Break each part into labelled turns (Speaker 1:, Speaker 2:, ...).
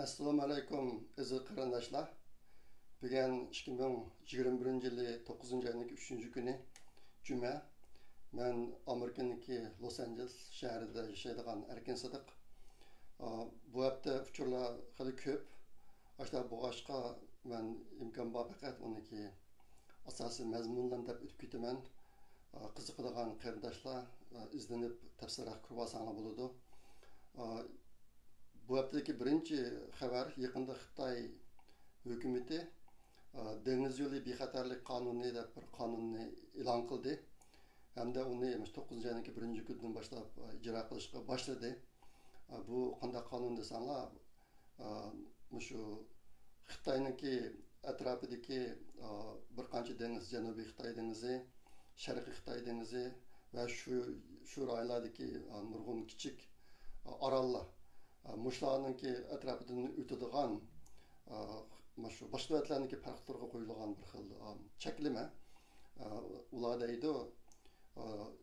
Speaker 1: Assalomu alaykum aziz qarindoshlar. Bugun 2021-yili 9-oyning 3-kuni juma. Men Amerikaniki Los Angeles shahrida yashaydigan Erkin Sadiq. Bu hafta uchurlar xili ko'p. Ashta bo'g'ashqa men imkon bor faqat uniki asosiy mazmunlarni deb o'tib ketaman. Qiziqadigan qarindoshlar izlanib tafsilroq ko'rib olsanglar bo'ladi. Bu haftaki birinci haber yakında Xitay hükümeti deniz yolu bexatarlik kanunu deb bir kanunni e'lon qildi. Hem de onu 9 ayning birinchi kunidan boshlab ijro qilishga boshladi. Bu qanday qonun desanglar, shu Xitoyniki atrofidagi bir qancha dengiz, Janubiy Xitoy dengizi, Sharqiy Xitoy dengizi va shu rayonlardagi nurg'un kichik orollar Muşlarınki etrafından ötüdüğün başka devletlerindeki farklarına koyulğan bir xil çekleme. Ulardaydı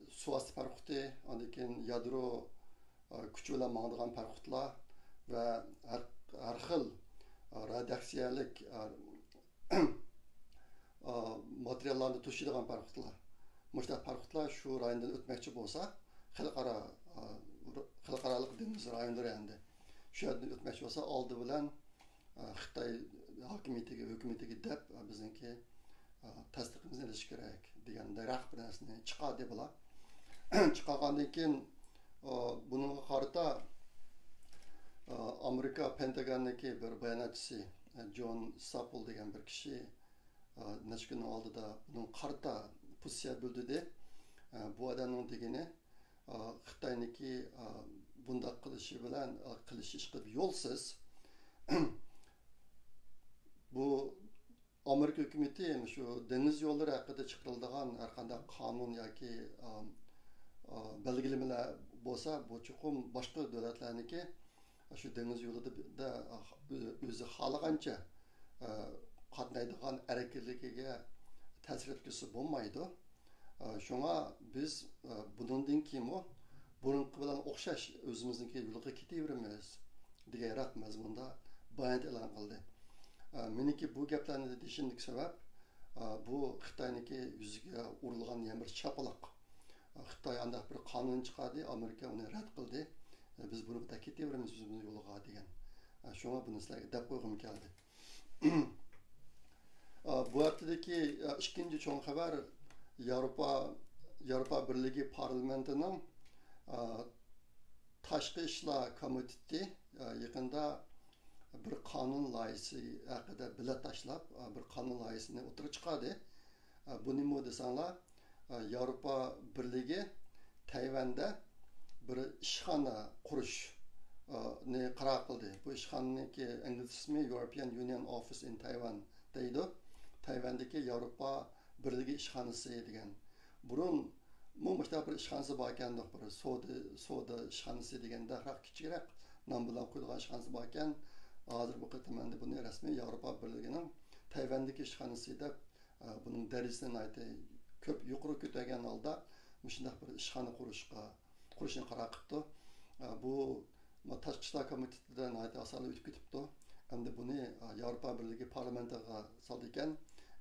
Speaker 1: su astı farkıtı, ondan yadro küçüğüyle mağdığın farkıtlar ve her xil radyaksiyalik materyallarını taşıdığın farkıtlar. Muşlar farkıtlar şu rayondan ötmekçi olsa, xalqarалық dengiz rayonları endi. Şu yerden ötmekçi olsa aldı bilen Xitay hükümetiga deb bizniki tasdiqimizni elish kerak degan daraq bir narsani chiqadi bular. Chiqargandan keyin bunga qarata Amerika Pentagonniki bir bayonotchisi John Sapple degan bir kishi necha kun oldida bunun qarata pozitsiya bildirdi. Bu odamning degani Xitoyniki bunday qilishi bilan qilish ish qilib yo'lsiz. Bu Amerika hukumati shu dengiz yo'llari haqida chiqarilgan har qanday qonun yoki belgilamalar bo'lsa, bu chuqur boshqa davlatlarniki shu dengiz yo'lida o'zi xohlagancha qatnaydigan erkinligiga ta'sir etkisi bo'lmaydi. Şuna biz bundan keyin burunqi bilan o'xshash o'zimizniki yo'lga ketaveramiz degan mazmunda bayon e'lon qildi. Meniki bu gaplarni deyishimdagi sabab bu Xitoyniki yuziga urilgan yana bir chapaloq. Xitoy andaq bir qonun chiqardi, Amerika uni rad qildi. Biz buni ketaveramiz o'zimiz yo'lga degan. Shunga buni sizlarga deb qo'ygim keldi. Bu haftadagi ikkinchi cho'ng xabar Avrupa Birliği Parlamento'nun Tashqi ishlar komiteti yakında bir kanun layihasi haqida bilet tashlab bir kanun layihasini o'tirib chiqadi. Bu nima desanglar, Avrupa Birliği Tayvanda bir ishxona qurishni qaror qildi. Bu ishxonaniki ingliz ismi European Union Office in Taiwan deydi. Tayvandagi Avrupa Birliği işxanası degan. Burun mushta bir işxanası bor ekan, bir soda işxanası deganda haq kichikroq nom bilan qo'yilgan işxanası bor ekan. Hozir bu qitimanda buni rasmiy Avrupa Birligining Tayvandagi ishxonasi deb buning darajasini aytdi. Ko'p yuqori ko'targan holda shunday bir ishxona qurishni qaror qildi. Bu Tashqi ishlar komitetidan aytdi asosan o'tib ketibdi. Endi buni Avrupa Birligi parlamentiga soldi ekan.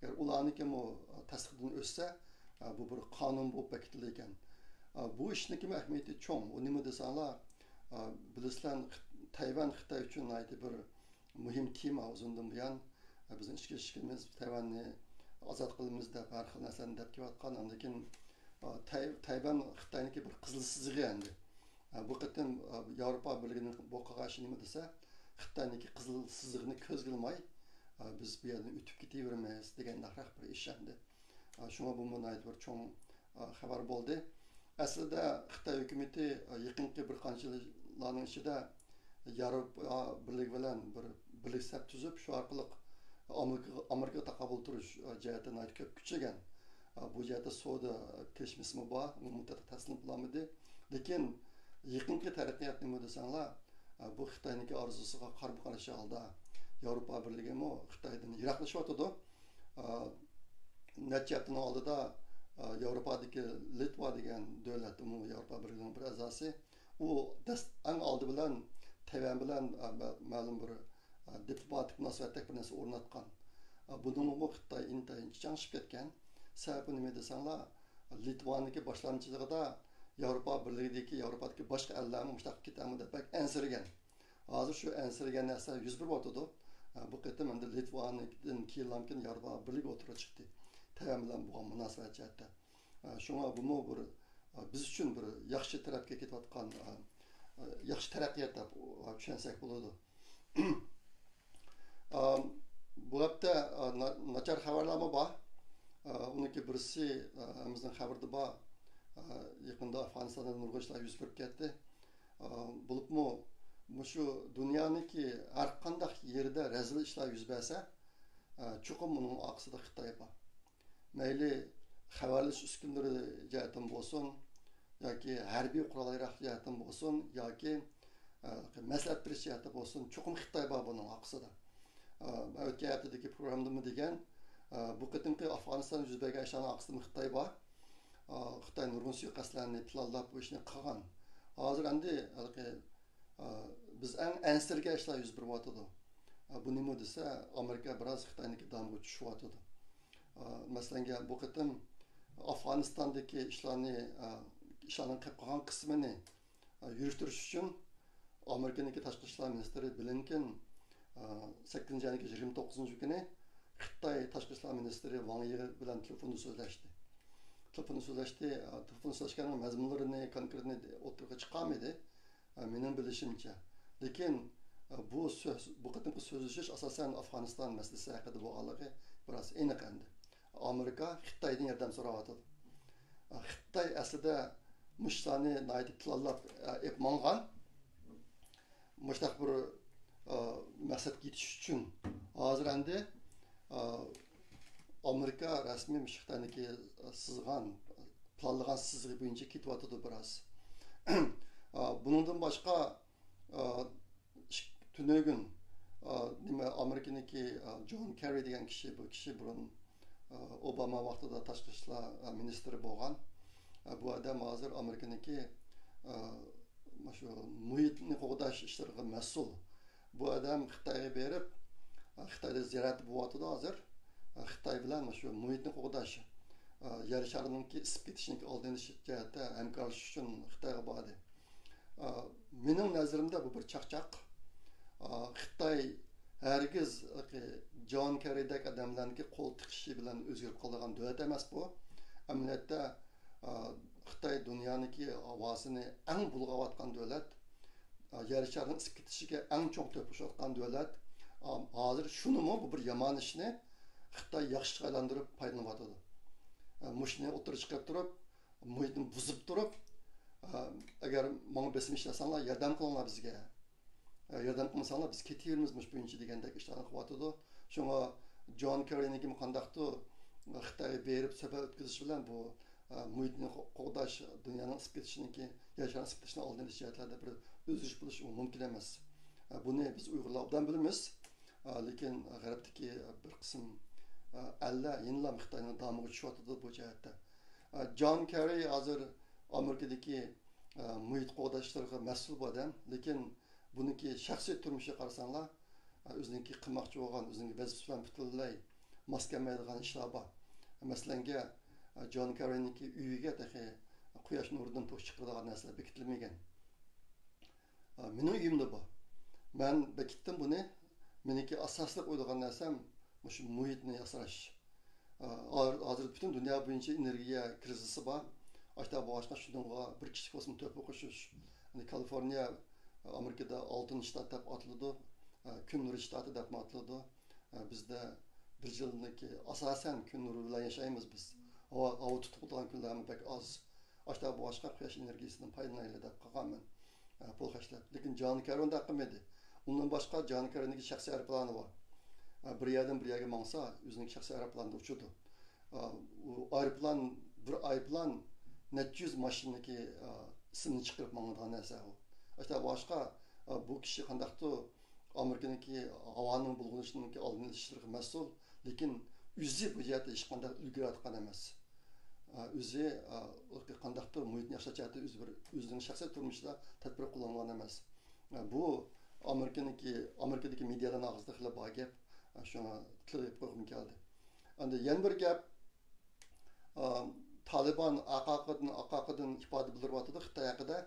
Speaker 1: Eğer ulaniki mu tasdiqdan ötse bu bir kanun bo'lib bekitildi ekan. Bu ishning kim ahamiyati cho'ng. U nima desanglar, bilasizlar Tayvan Xitoy uchun aytib bir muhim tema uzundan buyon bizning ichki ishimiz Tayvanni ozod qilamiz deb har xil narsalarni deb kelayotgan, lekin Tayvan Xitoyniki bir qizil chizig'i endi. Bu qatim Avrupa Birligining bu qilgan nima desa, Xitoyniki qizil chizig'ini ko'zga ilmay biz bu yerdan o'tib ketaveramiz degan bir ish endi. Shunga bu munayt bir cho'ng xabar bo'ldi. Aslida Xitoy hukumati yaqinqi bir qancha yillarning ichida Yevropa Birligi bilan bir birlik tuzib, shu orqali Amerikaga taqabul turish jihatdan ko'p kuchagan. Bu jihatda savdo kelishimi bor, mutlaq taslim qilinmadi. Lekin yaqinqi taraqqiyot nima desanglar, bu Xitoyniki orzusiga qarshi holda Avrupa Birligi mi Xitoydan yiroqlashyotdi. Necha yildan oldida Yevropadagi Litva degan davlat, Avrupa Birligining bir a'zosi, u eng oldi bilan Tayvan bilan ma'lum bir diplomatik münasebetlik bir narsa o'rnatgan. Bunun Xitoy intayin chiqib ketgan. Sababi nima desanglar, Litvaniki boshlamchiligida Yevropa birligidagi Yevropadagi boshqa ellarning mushtaq ketami deb bak ansirgan. Hozir shu ansirgan narsa yuz berib o'tadi. Bu qatam endi Litvanidan keyin Yevropa birligi o'tirib chiqdi. Tayvan bilan bo'lgan munosabat jihatda. Shunga bu bir biz uchun bir yaxshi tarafga ketayotgan yaxshi taraqqiyot deb tushunsak bo'ladi. Bu hafta nachar xabarlarmi bor. Uniki birisi bizning xabarda bor. Yaqinda Afg'onistonda nurg'un ishlar yuz berib ketdi. Bo'libmi shu dunyoniki har qanday yerda razil ishlar yuz bersa, chuqur buning oqisida Xitoy bor. Mayli xabarlash uskunalari jihatdan bo'lsin, yoki harbiy qurol-yarog' jihatdan bo'lsin, yoki maslahat berish jihatdan bo'lsin, chuqur Xitoy bor buning oqisida. O'tgan haftadagi programmada degan, bu qatimki Afg'oniston yuz bergan ishlarning oqisida Xitoy bor. Xitoy nurg'un suiqasdlarni planlab bu ishni qilgan. Hozir endi biz eng ansirga ishlar yuz beryotdi. Bu nima desa, Amerika biroz Xitoyniki damga tushyotdi. Masalan, bu qatim Afg'onistondagi ishlarning qilib qolgan qismini yurishtirish uchun Amerikaniki tashqi ishlar ministri Blinken 8-29 kuni Xitoy tashqi ishlar ministri Wang Yi bilan telefonda so'zlashdi. Telefonda so'zlashganning mazmunlarini konkretni o'tirg'a chiqarmadi. Mening bilishimcha. Lekin bu qatimki so'zlashish asosan Afg'oniston masalasi haqida bo'lganligi biroz aniq endi. Amerika Xitoydan yordam so'rayotdi. Xitoy aslida mushlarni naydi planlab mangan. Mushtaq bir maqsadga yetish uchun hozir endi Amerika rasmiy Xitoyniki sizgan planlagan sizgi bo'yicha ketyotdi biroz. Bundan boshqa tunugün Amerikaniki John Kerry degan kishi, bu kishi burun Obama vaqtida tashqi ishlar ministri bo'lgan. Bu odam hozir Amerikaniki shu muhitni qo'g'dash ishlariga mas'ul. Bu odam Xitoyga berib, Xitoyda ziyorat bo'lyapti hozir. Xitoy bilan shu muhitni qo'g'dash, yer sharininki isib ketishini oldinish jihatda hamkorlashish uchun Xitoyga bordi. Mening nazarimda bu bir chaqchaq. Xitoy hargiz John Kerry'dek odamlarning qo'l tiqishi bilan o'zgarib qolgan davlat emas bu. Amaliyotda Xitoy dunyoniki ovozini eng bulg'ayotgan davlat, yer sharining isib ketishiga eng cho'ng to'pishayotgan davlat. Hozir shunimi bu bir yomon ishni Xitoy yaxshi aylantirib foydalanyapti. Mushni o'tirib chiqib turib, muhitni buzib turib, agar menga besim ishlasanglar, yordam qilinglar bizga. Yordam qilmasanlar biz ketaveramiz mush bo'yicha degandek ishlarni qilyapti. Shunga John Kerry'niki qandaqdi Xitoy berib sabab o'tkazish bilan bu muhitni qo'g'dash, dunyoning isib ketishiniki, yashash isib ketishini oldinish jihatlarda bir o'zish bo'lishi mumkin emas. Buni biz Uyg'urlar obdan bilamiz. Lekin g'arbdagi bir qism alla yenilab Xitoyning damiga tushyapti bu jihatda. John Kerry hozir Amerikadagi muhit qo'g'dashlarga mas'ul odam, lekin buniki shaxsiy turmushga qarasanglar, o'ziniki qilmoqchi bo'lgan, o'zining vazifasi bilan butunlay mos kelmaydigan ishlar bor. Masalan, John Kerry'niki uyiga tahi quyosh nuridan to'sh chiqaradigan narsalar bekitilmagan. Mening uyimda bor. Men bekitdim buni. Meniki asosli o'ylagan narsam shu muhitni asrash. Hozir butun dunyo bo'yicha energiya krizisi bor. Ashta boshqa shunga bir kichik bo'lsin to'p o'qishish. Kaliforniya Amerikada oltin shtat deb atiladi, kun nuri shtati deb atiladi. Bizda bir yilniki asosan kun nuri bilan yashaymiz biz. Havo tutib turgan kunlarimiz pek az. Ashta boshqa quyosh energiyasidan foydalanaylik deb qilganman. Pul xashlab. Lekin John Kerry unda qilmadi. Undan boshqa John Kerry'niki shaxsiy aeroplani bor. Bir yerdan bir yerga mangsa, o'zining shaxsiy aeroplanida uchadi. Bir aeroplan necha yuz mashinaniki ismini chiqarib mangadigan narsa u. Ashta boshqa bu kishi qandaqdi Amerikaniki havoning bulg'anishining oldini olishga mas'ul, lekin o'zi bu yerda hech qanday ulgurayotgan emas. O'zi qandaqdi muhitni yaxshilashda o'zining shaxsiy turmushida tadbir qo'llangan emas. Bu Amerikadagi mediadan og'zida qilib bor gap shunga tilib qo'ygim keldi. Endi yana bir gap Taliban aqaqidan ifoda bildiryapti Xitoy haqida.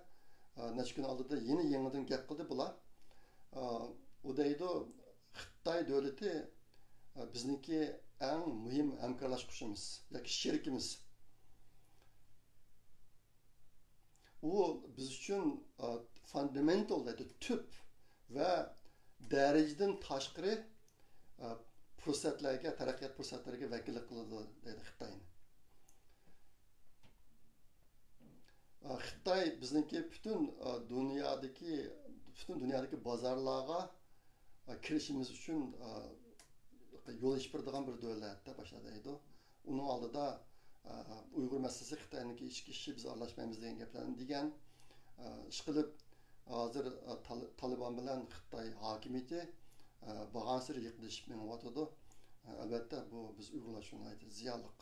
Speaker 1: Necha kun oldida yangidan gap qildi bular. U deydi Xitoy davlati bizniki eng muhim hamkorlashuvchimiz yoki sherikimiz. U biz uchun fundamental dedi, tüp ve dereceden tashqari fursatlarga, taraqqiyot fursatlariga vakillik qiladi dedi Xitoyni. Xitoy bizniki butun dunyodagi bozorlarga kirishimiz uchun yo'l ish beradigan bir davlatda boshlaydi. Uning oldida Uyghur meselesi Xitoyniki ichki ishi biz aralashmaymiz degan gaplarni degan. Ishqilib hozir Taliban bilan Xitoy hokimiyati bag'ansir yiqilishib menyapti. Albatta bu biz Uyg'urlar shuni aytdi, ziyonliq.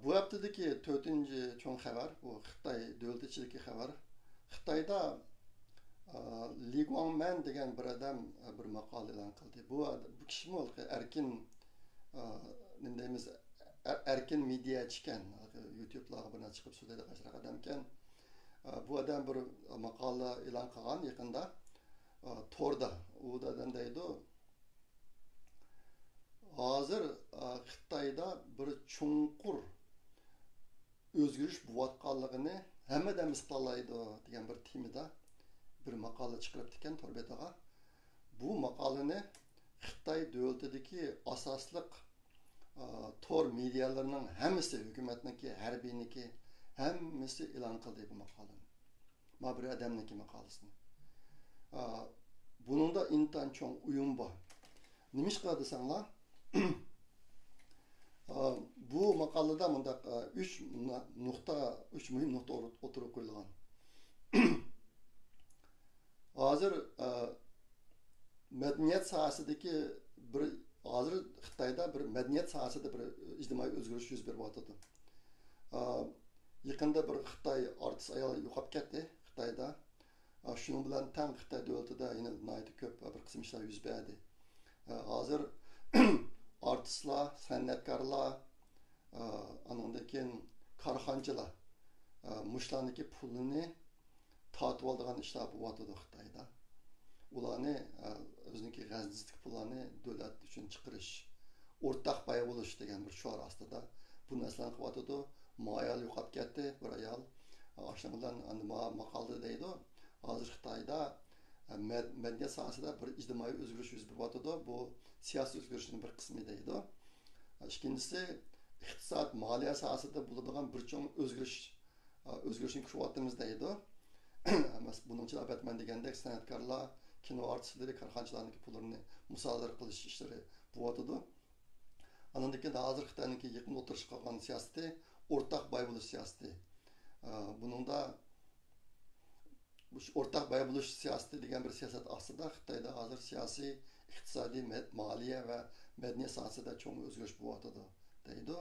Speaker 1: Bu haftadaki 4-cü çoğun xabar, bu Xitoy davlatçiligi xabar. Xitoyda Li Guangman degan bir adam bir maqola e'lon qildi. Bu kishi erkin nima deymiz, erkin media chikan, YouTube'larga buna chiqib so'zlaydi qashaq adam ekan. Bu adam bir maqola e'lon qilgan yaqinda Torda. U adam deydi, hozir Xitoyda bir chunqur o'zgarish bo'layotganligini hammadan misqollaydi degan bir temada bir maqola chiqarib ekan Torbetaga. Bu maqolani Xitoy davlatidagi asosliq tor medialarning hammasi, hukumatniki, harbiyniki hammasi e'lon qildi bu maqolani. Ma bir odamniki maqolasini. Buningda intan cho'ng uyum bor. Nima ish qiladi desanglar? Bu maqolada bunda 3 muhim nokta o'tirib qo'yilgan. Hozir madaniyat sohasidagi hozir Xitoyda bir madaniyat sohasida bir ijtimoiy o'zgarish yuz beryapti. Yaqinda bir Xitoy artist ayol yo'qolib ketdi Xitoyda. Shuning bilan tang Xitoy davlatida yana nihoyat ko'p bir qism ishlar yuz berdi. Hozir artistlar, san'atkorlar, anondan keyin korxonchilar mushlarniki pulini tatib oladigan ishlar bo'lyapti Xitoyda. Ularni o'ziniki g'aznizlik pullarni davlat uchun chiqarish, o'rtaq pay bo'lish degan bir shior ostida bu narsani qilyapti. Ayol yo'qolib ketdi, bir ayol. Shuning bilan maqolda deydi, hozir Xitoyda madaniyat sohasida bir ijtimoiy o'zgarish yuz beryapti. Bu siyosiy o'zgarishning bir qismi deydi. Ikkinchisi iqtisod, moliya sohasida bo'ladigan bir cho'ng o'zgarishni ko'ryapmiz deydi. Bunun için Batman degandek san'atkorlar, kino artistlari, korxonchilarning pullarini musodara qilish ishlari bo'lyapti. Anandaki hozir Xitoyniki yaqin o'tirish qilgan siyosati o'rtaq boy bo'lish siyosati. Buningda bu o'rtaq boy bo'lish siyosati degan bir siyosat ostida Xitoyda hozir siyosiy, iqtisodiy, moliya va madaniyat sohasida cho'ng o'zgarish bo'lyapti deydi.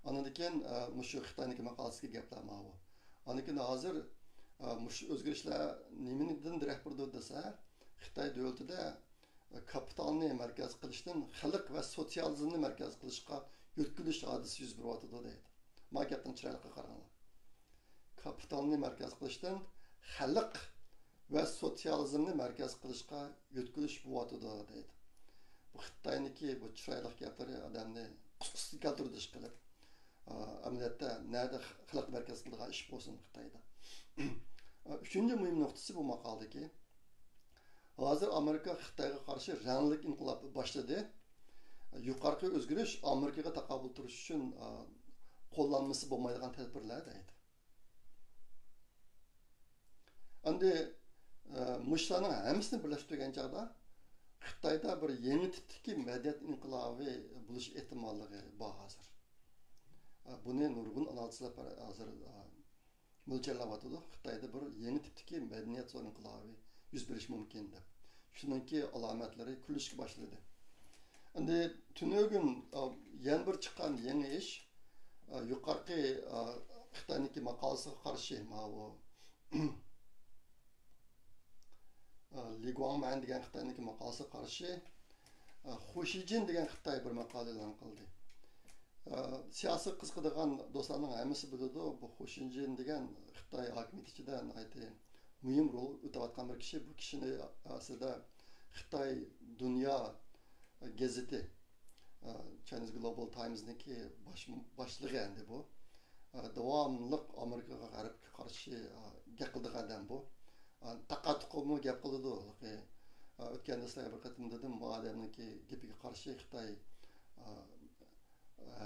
Speaker 1: Anandaki shu Xitoyniki maqolasiga gaplar ma'lum. Aniki hozir mush o'zgarishlar nimadan darak berdi desa, Xitoy davlatida kapitalni markaz qilishdan xalq va sotsializmni markaz qilishga yo'tkilish hodisi yuz beryapti deydi. Ma gapdan chiroyli qaranglar. Kapitalni markaz qilishdan xalq va sotsializmni markaz qilishga yo'tkilish bo'lyapti deydi. Bu Xitoyniki bu chiroyli gaplari odamni qusqisiga keltirdi ish qilib. Ameliyatda nerede xalq merkez qilgan ish bo'lsin Xitoyda. Üçüncü muhim noktası bu maqoldaki. Hozir Amerika Xitoyga qarshi ranglik inqilob boshladi. Yuqorqi o'zgarish Amerikaga taqobil turish uchun qo'llanmasi bo'lmaydigan tadbirlar deydi. Endi mushlarning hammasini birlashtirgan chog'da Xitoyda bir yangi tipdagi madaniyat inqilobi bo'lish ehtimolligi bor hozir. Buni nurg'un analizlar hozir mo'ljallayapti. Xitoyda bir yangi tipdagi madaniyat inqilobi yuz berishi mumkin deb. Shuningki alomatlari kulishga boshladi. Endi tunugun yana bir chiqqan yangi ish yuqorqi Xitoyniki maqolasiga qarshi bu Li Guangman degan Xitoyniki maqolasiga qarshi Hu Shijin degan Xitoy bir maqola e'lon qildi. Siyosiy qiziqadigan do'stlarning hammasi biladi, bu Hu Shijin degan Xitoy hokimiyati ichida muhim rol o'tayotgan bir kishi. Bu kishini aslida Xitoy dunyo gazeti Chinese Global Times'niki boshlig'i endi bu. Davomliq Amerikaga G'arbga qarshi gap qiladigan odam bu. Taqatuqmi gap qiladi. O'tganda sizlarga bir qatim dedim, bu odamniki gapiga qarshi Xitoy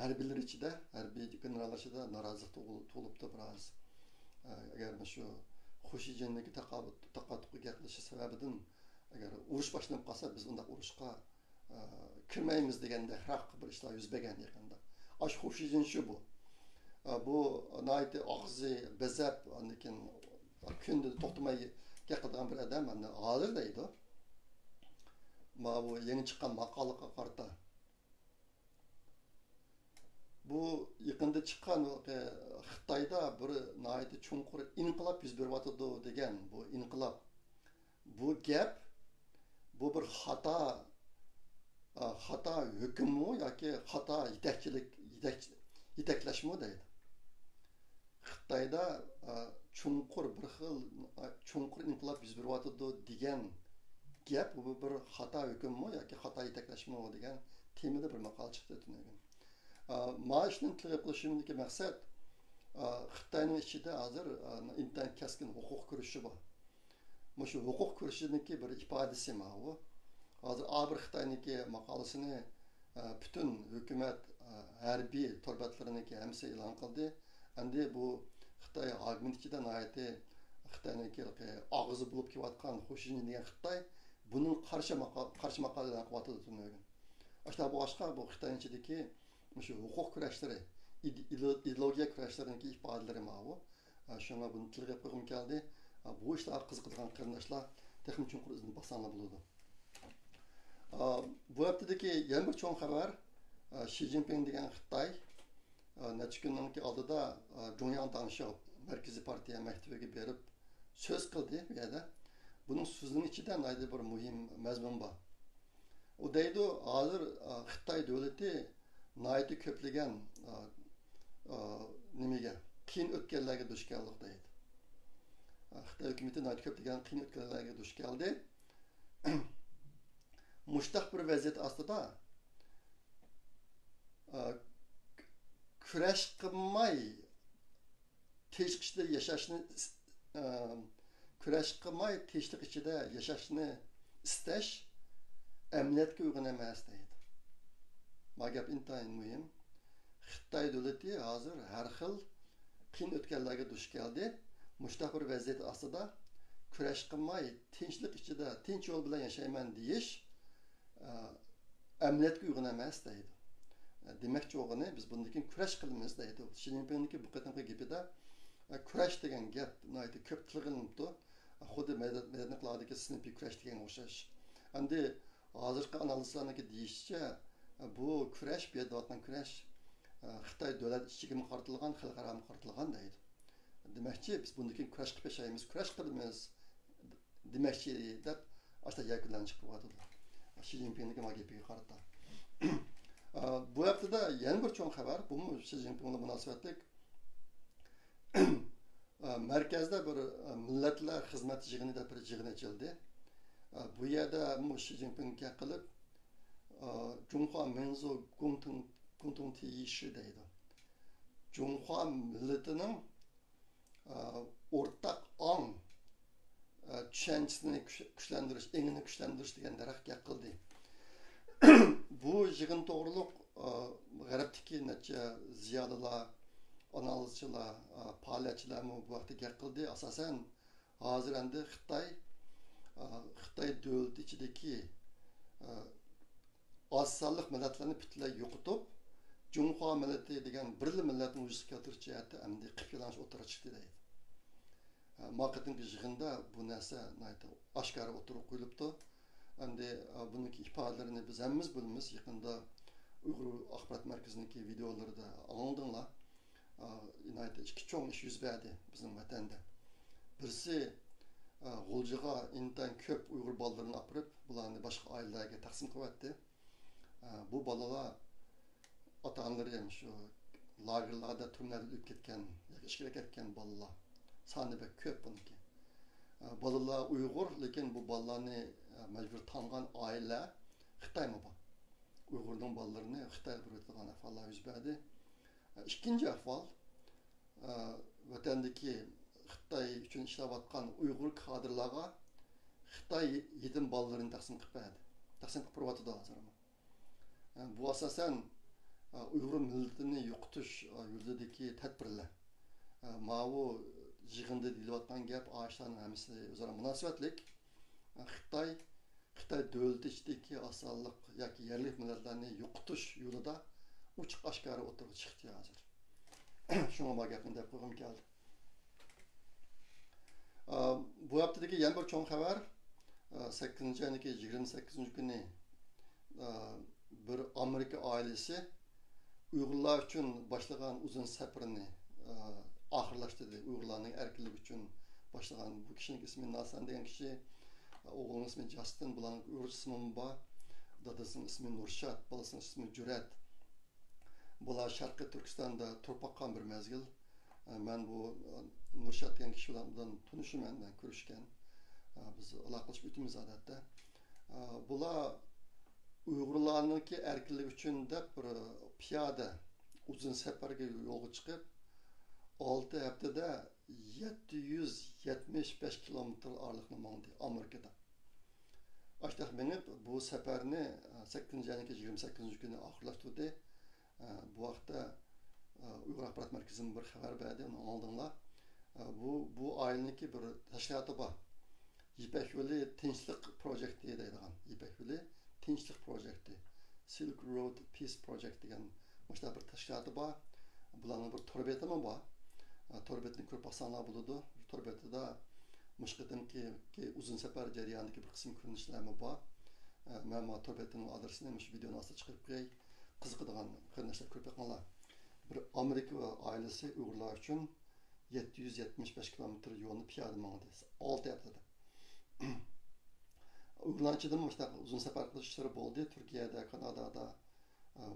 Speaker 1: harbiylar ichida, harbiy generallar ichida norozilik tug'ilibdi biroz. Agar shu Hu Shijinniki taqatuqqa gap qilishi sababidan agar urush boshlanib qolsa, biz unda urushga kirmaymiz deganda haq bir ishlar yuz bergan yaqinda. Hu Shijin shu bu. Bu naiti og'zi bezab, lekin kunda to'xtamay gapiradigan bir odam, ana hozir deydi. Bu yeni chiqqan maqolaga qarata. Bu yaqinda chiqqan Xitoyda bir naiti chunqur inqilob yuz beryotdi degan bu inqilob. Bu gap bu bir xato hukmmi yoki xato yetaklashmi deydi. Xitoyda chunqur bir xil chunqur inqilob yuz beryotdi degan gap bu bir xato hukmmi yoki xato yetaklashmi degan temada bir maqola chiqdi tunagan. Maaşning tilga qilishimdagi maqsad Xitoyning ichida hozir intan kaskin huquq kurashi bor. Shu huquq kurashiniki bir ifodasi bu. Hozir bir Xitoyniki maqolasini bütün hukumat harbiy torbatlariniki hamsi e'lon qildi. Endi bu Xitoy hokimiyati ichida nihoyatda Xitoyniki og'zi bo'lib kelayotgan Hu Shijin degan Xitoy buning qarshi maqola e'lon qilyapti tunagan. Ashta bu boshqa bu Xitoyning ichidagi shu huquq kurashlari, ideologiya kurashlarining ifodalari bu. Shunga buni tilga qo'yib keldi. Bu ishlar qiziqadigan qarindoshlar texnik chunqur izini bossanlar bo'ladi. Bu haftadagi yana bir cho'ng xabar Xi Jinping degan Xitoy necha kundan oldida Zhongyang Dangshao Markaziy partiya maktabiga berib so'z qildi bu yerda. Buning so'zining ichida bir muhim mazmun bor. U deydi, hozir Xitoy davlati naiti ko'plagan nimaga qiyin o'tganlarga duch keldi deydi. Xitoy hukumati naiti ko'plagan qiyin o'tganlarga duch keldi. Mushtaq bir vaziyat ostida kurash qilmay tinchlik ichida yashashni kurash qilmay tinchlik ichida yashashni istash amniyatga uyg'un emas deydi. Bu gap intayin muhim. Xitoy davlati hozir har xil qiyin o'tganlarga duch keldi. Mushtaq bir vaziyat ostida kurash qilmay tinchlik ichida tinch yo'l bilan yashayman deyish amniyatga uyg'un emas deydi. Demakchi o'g'ini biz bundan keyin kurash qilamiz deydi. Xi Jinpingning bu qatamqi gapida kurash degan gap nihoyatda ko'p tilg'ilinibdi. Xuddi madaniyatlardagi sinfiy kurash degan o'xshash. Endi hozirgi analizlarniki deyishicha bu kurash, bu yerda kurash Xitoy davlat ichiga qartilgan, xalqaro qartilgan deydi. Demakchi biz bundan keyin kurash qilib yashaymiz, kurash qilamiz demakchi deb asta yakunlanib chiqyapti. Xi Jinpingning gapiga qarata. Bu haftada yana bir cho'ng xabar, bu Xi Jinpingga munosabatlik markazda bir millatlar xizmat yig'ini deb bir yig'in ochildi. Bu yerda Xi Jinpingga qilib Zhonghua Menzu Gongtong Tiyishi deydi. Zhonghua millatining o'rtaq ong tushanchisini kuchlantirish, engini kuchlantirish degan daraxt gap qildi. Bu yig'in to'g'riliq g'arbdagi necha ziyolilar, analizchilar, faoliyatchilar bu vaqtda gap qildi. Asosan hozir endi Xitoy davlati ichidagi oz sonli millatlarni butunlay yo'qotib, Zhonghua millati degan birli millatni vujudga keltirish jihati endi qilib o'tirib chiqdi deydi. Maqatingi yig'inda bu narsa oshkora o'tirib qo'yilibdi. Endi buning ifodalarini biz hammamiz bilamiz. Yaqinda Uyg'ur axborot markazining videolarida angladinglar. inayet iki çoğun iş yüz verdi bizim vatanda. Birisi G'ulcuga intan köp Uyghur balalarını apırıp bularını başka ailelerge taksim kıvattı. Bu balalar ata-analары şu lagerlarda turnlarda ölüp ketken, işkile ketken balalar. Sani bek köp bununki. Balalar Uyghur, lekin bu balalarını mecbur tanıgan aile Xitay mı bu? Uyg'urning bolalarini Xitoy buriladigan ahvollar yuz berdi. Ikkinchi ahvol vatandagi Xitoy uchun ishlayotgan Uyg'ur kadrlarga Xitoy yetim bolalarini taqsim qilib berdi. Taqsim qilib beryapti hozir. Bu asosan Uyg'ur millatini yo'qotish yo'lidagi tadbirlar. Ma'vu yig'inda deyilayotgan gap ashlarning hammasi o'zaro munosabatlik. Xitoy davlati ichidagi asonlik yoki yerlik millatlarni yo'qotish yo'lida ochiq oshkora o'tirib chiqdi hozir. Shunga bu gapni deb qo'ygim keldi. Bu haftadagi yana bir cho'ng xabar 8-ayning 28-kuni bir Amerika oilasi Uyg'urlar uchun boshlagan uzun safarini oxirlashtirdi. Uyg'urlarning erkinlik uchun boshlagan bu kishining ismi Nasan degan kishi, o'g'lining ismi Justin, bularning Uyg'ur ismi bor, dadasining ismi Nurshad, bolasining ismi Jurat. Bular Sharqiy Turkistonda turib boqqan bir mezgil. Men bu Nurshad degan kishi bilan tanishman, men ko'rishgan. Biz aloqalashib o'tamiz odatda. Bular Uyg'urlarningki erkinlik uchun deb bir piyoda uzun safarga yo'lga chiqib 6 haftada 775 kilometr oraliqni mangdi Amerikada. Aştaq menib bu safarni 8-ayning 28-kuni oxirlashtirdi. Bu vaqtda Uyg'ur axborot markazining bir xabar berdi, uni oldinglar. Bu aileniki bir tashkiloti bor. İpek Yolu Tinchlik Project deydigan. İpek Yolu Tinchlik Project. Silk Road Peace Project degan mana bir tashkiloti bor. Bularning bir torbeti mi bor? Torbetni ko'rib baxsanlar bo'ladi. Torbetida mushqidimki uzun safar jarayonidagi bir qism ko'rinishlarmi bor. Men bu torbetning adresini shu videoni ostida chiqarib qo'yay. Qiziqadigan qarindoshlar ko'rib boqinglar. Bir Amerika oilasi Uyg'urlar uchun 775 kilometr yo'lni piyoda mangdi. 6 haftada. Uyg'urlarchidan mushta uzun safar qilishlari bo'ldi. Turkiyada, Kanadada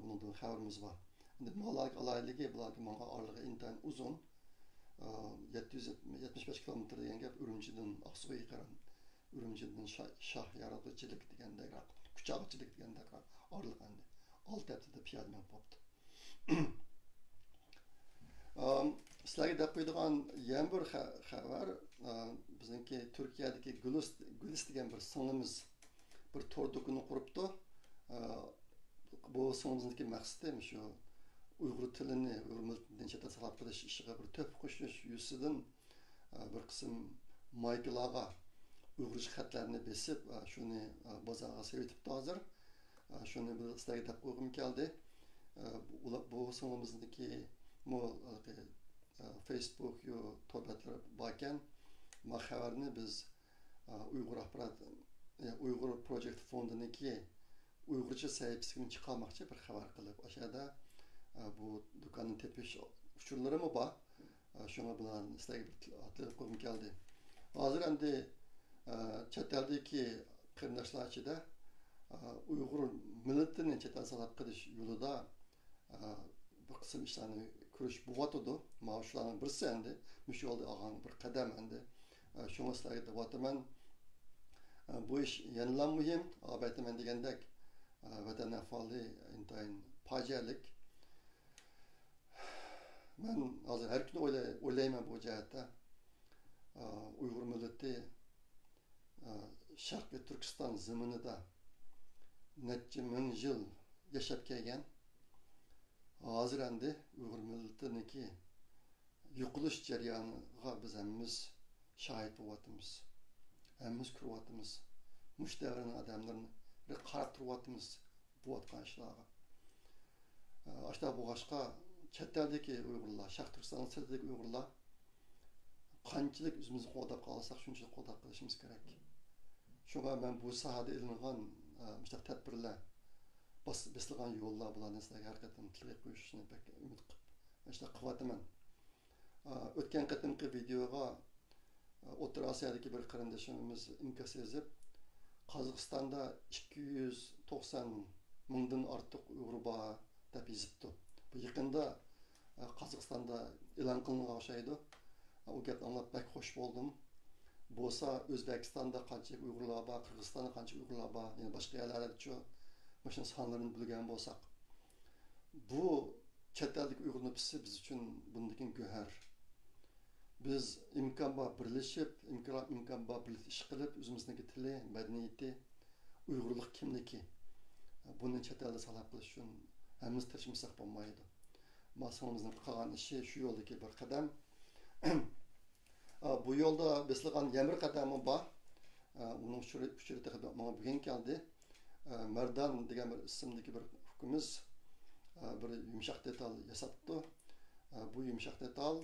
Speaker 1: bundan xabarimiz bor. Endi malak alayligi bularga menga orlig'i intayin uzun. 775 kilometr degan gap Urumchidan Oqsuvoga qaran, Urumchidan Shohyaroqchilik degandek, Kuchog'chilik degandek orliq endi 6 haftada piyoda men bo'pti. Sizlarga deb qo'ydigan yana bir xabar, bizningki Turkiyadagi Gulis degan bir singlimiz bir tor do'konni quribdi. Bu singlimizning maqsadi shu Uyg'ur tilini, Uyg'ur millatini chetga salab qilish ishiga bir to'p qo'shish yusidan bir qism maykalarga Uyg'ur xatlarini besib, shuni bozorga sevitibdi hozir. Shuni bir sizlarga deb qo'ygim keldi. Bu singlimizniki Facebook yo to'batlar bor ekan. Bu xabarni biz Uyg'ur axborot Uyg'ur Project fondiniki Uyg'urcha sahifasiga chiqarmoqchi bir xabar qilib, o'shada bu do'konni tepish uchurlari mı bor? Shunga bilan sizlarga atib qo'yim keldi. Hozir endi chet eldagi qarindoshlar ichida Uyg'ur millatini chetga salab qilish yo'lida bir qism ishlarni ko'rish bo'lyotdi. Mana shularning birisi endi shu yo'lda olgan bir qadam endi. Shunga sizlarga deyapman. Bu ish yanada muhim. Albatta degandek vatan ahvoli intayin fojialik. Ben hozir her gün o'ylayman bu jihatda. Uyg'ur millati Sharqiy Turkiston zaminida necha ming yil yashab kelgan. Hozir endi Uyg'ur millatiniki yo'qolish jarayoniga biz hammamiz shohid bo'lyapmiz. Hammamiz ko'ryapmiz. Mush davrning odamlarini qarab turyapmiz bu atgan ishlarga. Ashta bu boshqa chet eldagi Uyg'urlar, Sharq Turkiston chetidagi Uyg'urlar qanchalik o'zimizni qo'llab qolsak, shunchalik qo'llab qilishimiz kerak. Shunga men bu sohada ilingan mustaq tadbirlar, bosilgan yo'llar bilan sizlarga haqiqatan tilga qo'yishni umid qilib işte qıvatıman. O'tgan qatimqi videoga O'rta Osiyodagi bir qarindoshimiz inkos yozib, Qozog'istonda 290 mingdan ortiq Uyg'ur bor deb yozibdi. Bu yaqinda Qozog'istonda e'lon qilingan o'xshaydi. O gapni anglab bak xush bo'ldim. Bo'lsa O'zbekistonda qancha Uyg'urlar bor, Qirg'izistonda qancha Uyg'urlar bor, yana boshqa yerlarda-chi, mana sonlarini bilgan bo'lsak, bu chet ellik Uyg'ur nüfusi biz uchun bundan go'har. Biz imkon bor birlashib, imkon bor birlikda ish qilib, o'zimizniki tili, madaniyati, Uyg'urlik kimligi buni chet elda salab qilish uchun hammamiz tirishmasak bo'lmaydi. Masamizning qilgan ishi shu yo'ldagi bir qadam. Bu yo'lda besilgan yana bir qadami bor. Uning uchrati menga bugun keldi. Mardan degan bir ismdagi bir hukmimiz bir yumshoq detal yasatdi. Bu yumshoq detal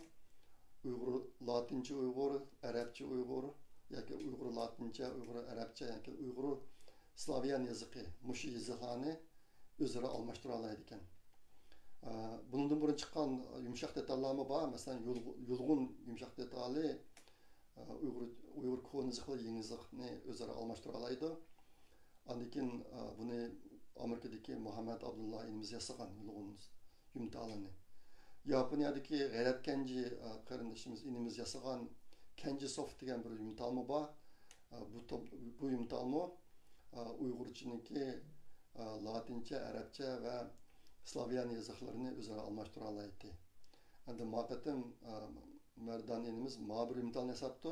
Speaker 1: Uyg'ur Latincha Uyg'ur, Arabcha Uyg'ur yoki Uyg'ur Latincha, Uyg'ur Arabcha yoki Uyg'ur Slaviyan yoziqi, mushu yoziqlarni o'zaro almashtira oladi ekan. Bundan burun chiqqan yumshoq detallarmi bor? Masalan, yulg'un yumshoq detali Uyg'ur ko'n yoziqlar yangi yoziqni o'zaro almashtira oladi. Andikin buni Amerikadagi Muhammad Abdullah inimiz yasagan yulg'un yumtalini. Yaponiyadagi G'ayrat Kenji qarindoshimiz inimiz yasagan Kenji Soft degan bir yumtalmi bor. Bu yumtalmi Uyg'urchiniki Latincha, Arabcha va Slaviyan yoziqlarini o'zaro almashtira oladi. Endi maqatim Mardan inimiz ma'bur yumtalni yasabdi.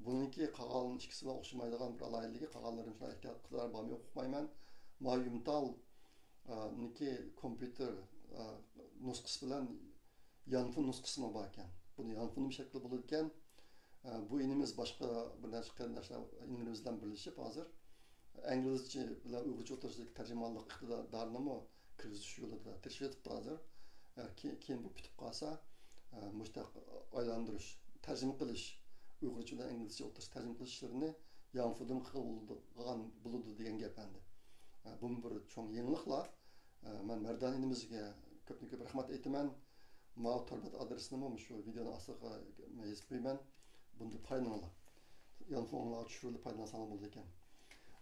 Speaker 1: Buniki qolgan ikkisiga o'xshamaydigan bir alaylligi, qolganlarim shuna ehtiyot qilar bormi o'qimayman. Ma yumtal niki kompyuter nusxasi bilan yanfun nusxasini bor ekan. Buni yanfun shakli bo'lar ekan. Bu inimiz boshqa bir narsa qarindoshlar inimiz bilan birlashib hozir inglizcha bilan uyg'urcha o'tirishlik tarjimonlik iqtidorini kirgizish yo'lida tirishib hozir. Keyin bu bitib qolsa, mushtaq aylantirish, tarjima qilish, uyg'urcha bilan inglizcha o'tirish tarjima qilish ishlarini yanfudan qilgan bo'ladi degan gap endi. Bu bir cho'ng yangiliklar. Men Mardan inimizga ko'p rahmat aytaman. Ma torbat adresini shu videoni ostiga yozib qo'yaman. Bunda foydalaninglar. Yanfular tushirib foydalansangiz bo'ladi ekan.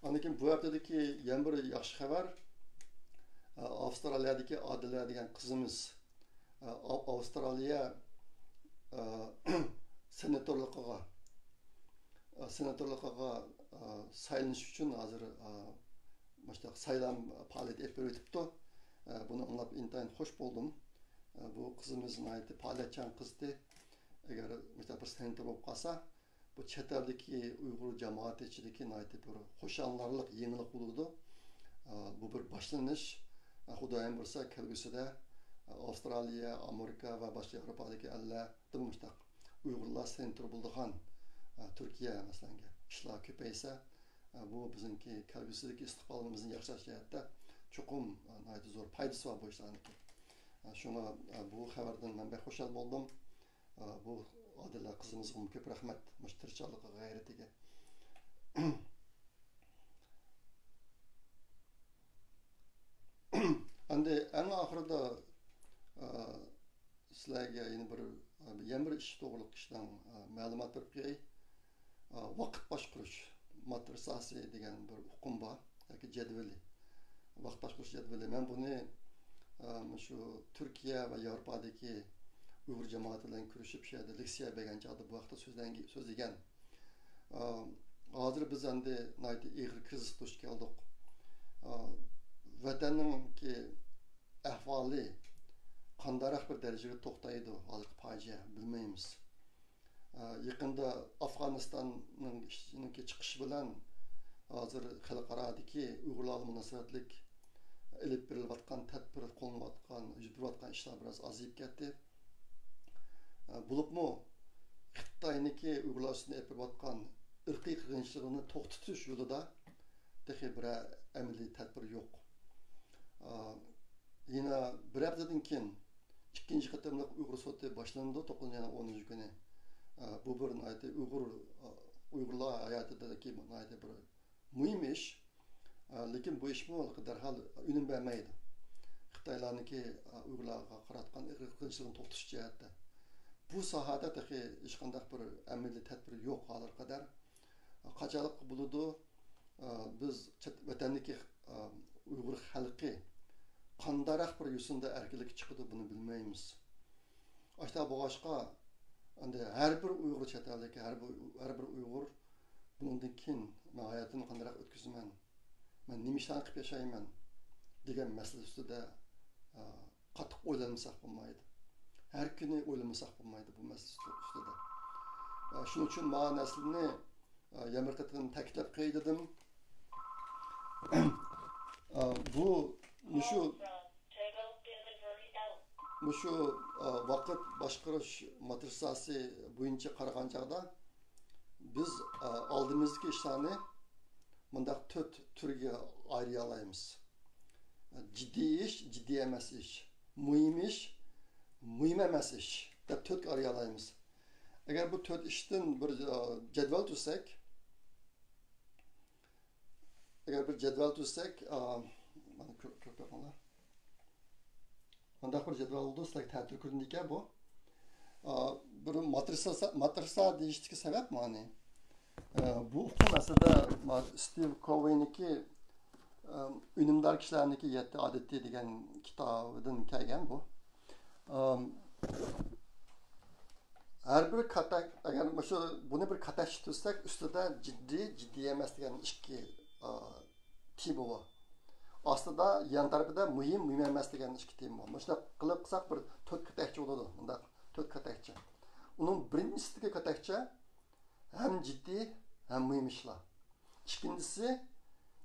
Speaker 1: Anikin bu haftadagi yana bir yaxshi xabar. Avstraliyadagi Adila degan qizimiz Avstraliya senatorligiga saylanish uchun hozir mana saylam faoliyat olib o'tibdi. Buni anglab intayin xush bo'ldim. Bu qizimiz naydi faoliyatchan qizdi. Agar mesela bir senator bo'lib qolsa, bu chet eldagi Uyg'ur jamoati ichidagi naydi bir xo'shanlarlik yangilik bo'ladi. Bu bir boshlanish. Xudoyim bo'lsa, kelgusida Avstraliya, Amerika va boshqa Yevropadagi ellarda mustaq Uyg'urlar senator bo'ladigan Turkiya masalan ishlar ko'paysa, bu bizning kelgusidagi istiqbolimizni yaxshilash jihatda cho'qim zo'r foydasi bor bu ishlarniki. Shuna bu xabardan men bek xushal bo'ldim. Bu Adila qizimizga ko'p rahmat mushtirchaligiga, g'ayratiga. Endi eng oxirida sizlarga yana bir ish to'g'riliq ishdan ma'lumot berib qo'yay. Vaqt boshqarish madrasasi degan bir hukm bor yoki jadvali. Vaqt boshqarish jadvali. Men buni shu Turkiya va Yevropadagi Uyg'ur jamoati bilan kurashib shayda leksiya bergan chog'da bu vaqtda so'zlagan. Hozir biz endi naydi ig'ir kriz duch keldik. Vatanninki ahvoli qandaroq bir darajada to'xtaydi, hozir fojia bilmaymiz. Yaqinda Afg'onistonning chiqishi bilan hozir xalqarodagi Uyg'urlar munosabatlik ilib berilayotgan tadbir qo'llanayotgan, yuritilayotgan ishlar biroz aziyib ketdi. Bo'libmi Xitoyniki Uyg'urlar ustidan yapayotgan irqiy qirg'inchilikni to'xtatish yo'lida texi bir amaliy tadbir yo'q. Yine bir haftadan keyin ikkinchi qatimliq Uyg'ur soti boshlandi 9-10 kuni. Bu bir naydi Uyg'urlar hayotidagi naydi bir muhim ish. Lekin bu ish darhol unum bermaydi. Xitoylarniki Uyg'urlarga qaratgan irqchilikni to'xtatish jihatda. Bu sohada dahi hech qanday bir amaliy tadbir yo'q hozir qadar. Qachalik bo'ladi biz vatandagi Uyg'ur xalqi qandaroq bir yo'sinda erkinlik chiqadi buni bilmaymiz. Ashta bo'g'ashqa endi har bir Uyg'ur chet eldagi har bir Uyg'ur bundan keyin men hayotini qandaroq o'tkazaman, men nima ishlarni qilib yashayman degan masala ustida qattiq o'ylanmasak bo'lmaydi. Her kuni o'ylamasak bo'lmaydi bu masala ustida. Shuning uchun men naslni yamirqatdan ta'kidlab qo'ydim. Bu shu vaqt boshqarish madrasasi bo'yicha qaragan chaqda biz oldimizdagi ishlarni bundaq 4 turga ayıra olamiz. Ciddi ish, ciddi emas ish. Muhim ish, muhim emas ish deb 4 ayıra olamiz. Agar bu 4 ishdan bir jadval tuzsak, mana ko'p topinglar. Bundaq bir jadval oldu, sizlar ta'til ko'rindiki bu. Bir madrasa deyishdiki sabab mani. Bu masada Steve Covey'niki Ünümdar kişilərindeki 7 adeti degan kitabından kelgan bu. Her bir katak, eğer bunu bir katak tutsak üstüde ciddi emas degan ikki tipi var. Aslında yan tarafında mühim emas degan ikki tipi var. Şuna qilib qilsak bir 4 katakcha bo'ladi. Bunda 4 katakcha. Onun birinchisi katakcha hem ciddi hem mühim işler. İkincisi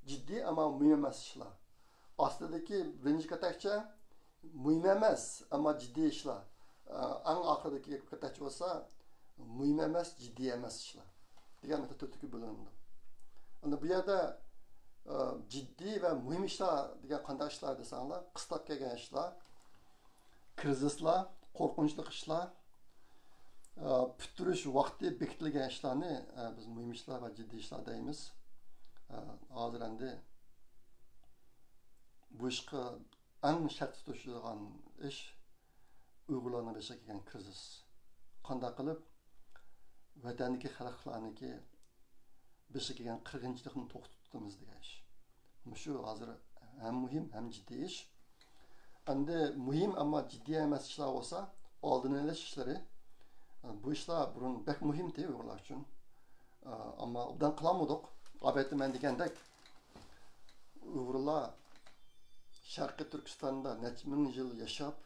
Speaker 1: ciddi ama mühim emas işler. Aslındaki birinci katakcha mühim emas ama ciddi işler. En ahırdaki katakcha olsa mühim emas, ciddi emas işler. Degan to'rtga bo'lindi. Ana bu yerda ciddi ve mühim işler degan qanday ishlar desanglar, qistab kelgan ishlar, krizislar, qo'rqinchli ishlar, bitirish vaqti bekitilgan ishlarni biz mühim ishlar va ciddi ishlar deymiz. Hozir endi bu ishga eng shart tutishadigan ish Uyg'urlarning boshiga kelgan krizis. Qanday qilib vatandagi xalqlarniki boshiga kelgan qirg'inchilikni to'xtatamiz degan ish. Shu hozir ham muhim ham jiddiy ish. Endi muhim ammo jiddiy emas ishlar bo'lsa, oldini olish ishlari bu ishlar burun bek muhimdi Uyg'urlar uchun. Ammo undan qilamadik. Albatta men degandek Uyg'urlar Sharqiy Turkistonda necha ming yil yashab,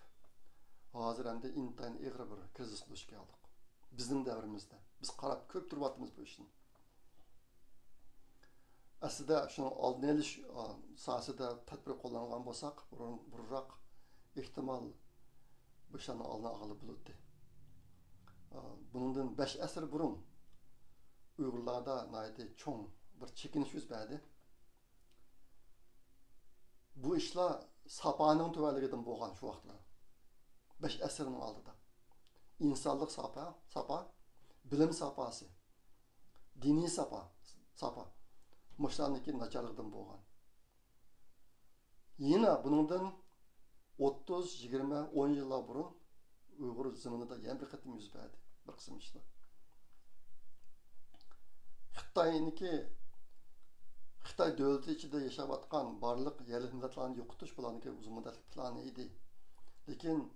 Speaker 1: hozir endi intayin ig'ir bir krizisga duch keldik. Bizning davrimizda. Biz qarab ko'p turyapmiz bu ishni. Aslida shuni oldini olish sohasida tadbir qo'llangan bo'lsak, burunroq ehtimol bu ishlarni oldini olib bo'ladi. Bundan 5 asr burun Uyg'urlarda naydi cho'ng bir chekinish yuz berdi. Bu ishlar sapaning tuvaligidan bo'lgan shu vaqtlar. 5 asrning oldida. İnsanlık sapa, bilim sapası, dini sapa. Muşlarniki naçarlıktan bo'lgan. Yine bundan 30, 20, 10 yıllar burun Uyghur zamanında yan bir qatım yüz berdi. Bir qism ishlar. Xitoy davlati ichida yashayotgan barliq yerli millatlarni yo'qotish bularniki uzun muddatli plani edi. Lekin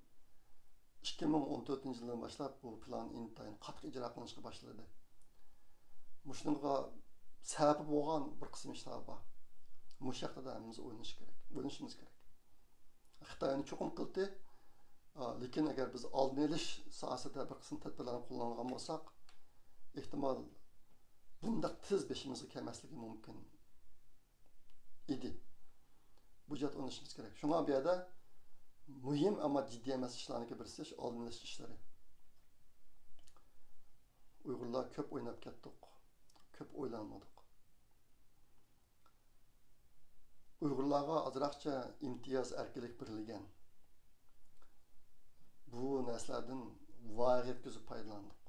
Speaker 1: 2014 yıldan başlap bu plan intayin qattiq ijro qilinishga boshladi. Mushunga sabab bo'lgan bir qism ishlar bor. Mush haqida hamimiz o'ylashimiz kerak. Xitoyni cho'qim qildi. Lekin agar biz oldini olish sohasida bir qism tadbirlarni qo'llangan bo'lsak, ehtimol bundaq tez beshimizga kelmasligi mumkin edi. Bu jihat o'ylashimiz kerak. Shunga bu yerda muhim ama ciddi emas ishlarniki birisi oldini olish ishlari. Uyg'urlar ko'p o'ynab ketdik. Ko'p o'ylanmadik. Uyg'urlarga azroqcha imtiyoz erkinlik berilgan. Bu narsalardan voyaga yetkazib foydalandik.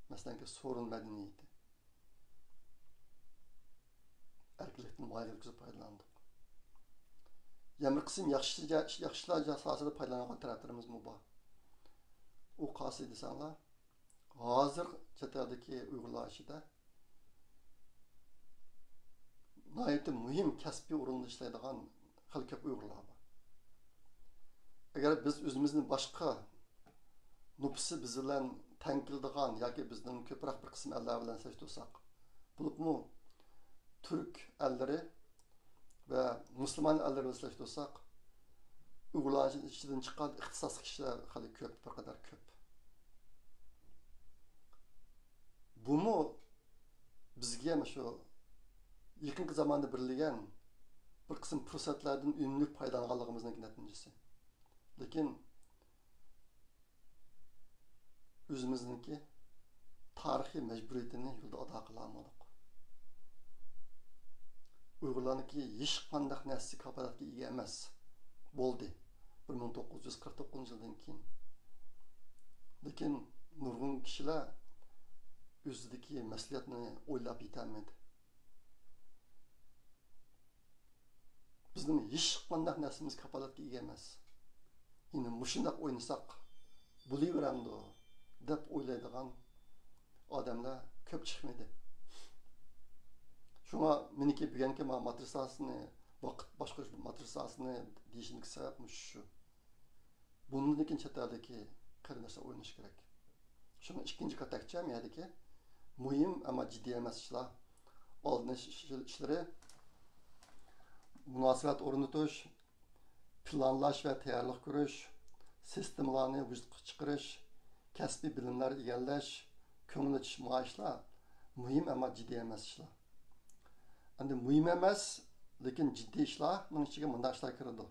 Speaker 1: Masalan, sorun madaniyati. Erkinlikdan voyaga yetkazib foydalandik. yana bir qism yaxshilar asosida foydalangan taraflarimiz bor. U qaysi desanglar, hozir chet eldagi Uyg'urlar ichida nihoyatda muhim kasbiy o'rinda ishlaydigan xil ko'p Uyg'urlar bor. Agar biz o'zimizni boshqa nüfusi biz bilan teng keladigan yoki bizdan ko'proq bir qism ellar bilan solishtirsak, bo'libmi Türk elleri ve Müslüman elleri bilan solishtirsak, Uyg'urlar ichidan chiqqan ixtisosli kishilar hali ko'p, bir qadar ko'p. Bunu bizga shu yaqinqi zamonda berilgan bir qism fursatlardan unumli foydalanganligimizning natijasi. Lekin o'zimizniki tarixiy majburiyatini yo'lda ado qila olmadik. Uyg'urlarniki hech qanday narsa kafolatga ega emas bo'ldi 1949 yildan keyin. Lekin nurg'un kishilar o'zidagi mas'uliyatni o'ylab yetolmadi. Bizning hech qanday narsamiz kafolatga ega emas. Yine mushundaq o'ynasak bo'laveradi deb o'ylaydigan odamlar ko'p chiqmaydi. Shunga meniki bugungi madrasasini, vaqt boshqarish madrasasini deyishimning sababi shu. Bundan keyin chet eldagi qarindoshlar o'ynash kerak. Shuni ikkinchi qatakcha miyadagi muhim ama ciddi emas ishlar, oldinish ishlari, munosabat o'rnatish, planlash va tayyorlik ko'rish, sistemalarni vujudga chiqarish, kasbiy bilimlar egallash, ko'ngil ochish ishlar muhim ama ciddi emas ishlar. Endi muhim emas, lekin ciddi ishlarning ichiga bunday ishlar kiradi.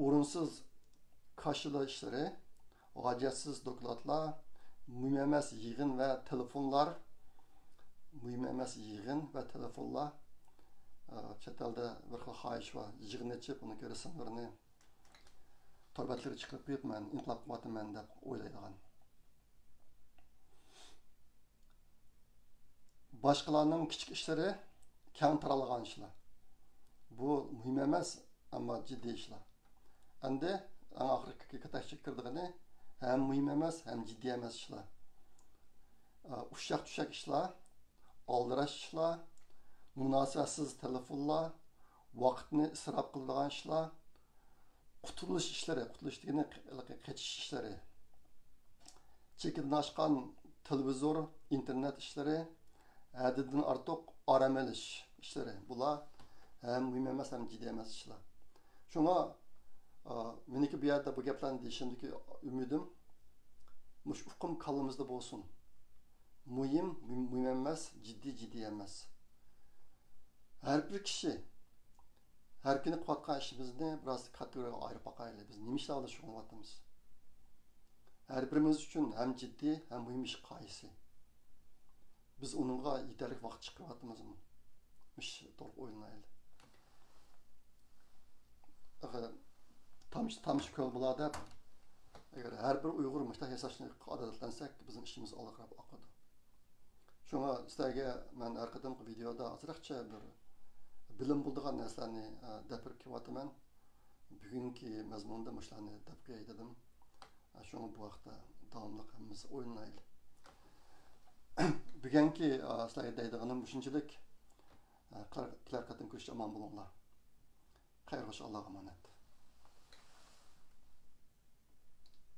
Speaker 1: O'rinsiz kaşıla işleri, hacetsiz dokladlar, mühim emas yığın ve telefonlar, chet elda bir xil xohish va yig'in ichib, uni resimlarini torbatlarga chiqarib qo'yibman, inqilab qilyapman deb o'ylaydigan. Boshqalarning kichik ishlari keng taralgan ishlar. Bu muhim emas, ammo jiddiy ishlar. Endi oxirgi katakcha kirdigani hem muhim emas, hem ciddi emas ishlar. Uşak ishlar, aldirash ishlar, munosabatsiz telefonlar, vaqtni isrof qiladigan ishlar, qutulish ishlari, qutulish degani qachish ishlari, chekini oshgan televizor, internet ishlari, haddidan ortiq orom olish ishlari. Bular hem muhim emas, hem ciddi emas ishlar. Shunga meniki bu yerda bu gaplarni deyishimdagi umidim mush uqum qalbimizda bo'lsin. Muhim emas, ciddi emas. Her bir kişi her kuni qilayotgan ishimizni biroz kategoriyaga ayirib boqaylik. Biz nima ishlarga shug'ullanamiz? Her birimiz uchun hem ciddi hem muhim ish qaysi? Biz onunla yeterli vaqt chiqaryapmizmi? Mush to'liq o'ylaylik. Tamşı köl bular deb agar har bir Uyg'ur mushta yasashni odatlansak, bizning ishimiz oldinroq oqadi. Shunga sizlarga men har qadamgi videoda azroqcha bir bilim bo'ladigan narsalarni deb kelyapman. Bugungi mazmunda mushlarni deb qo'ydim. Shunga bu vaqtda davomli hammamiz o'ynaylik. Bugungi sizlarga deydiganim shunchalik. Qilar qatim ko'rish omon bo'linglar. Xayr, Allohga emanet.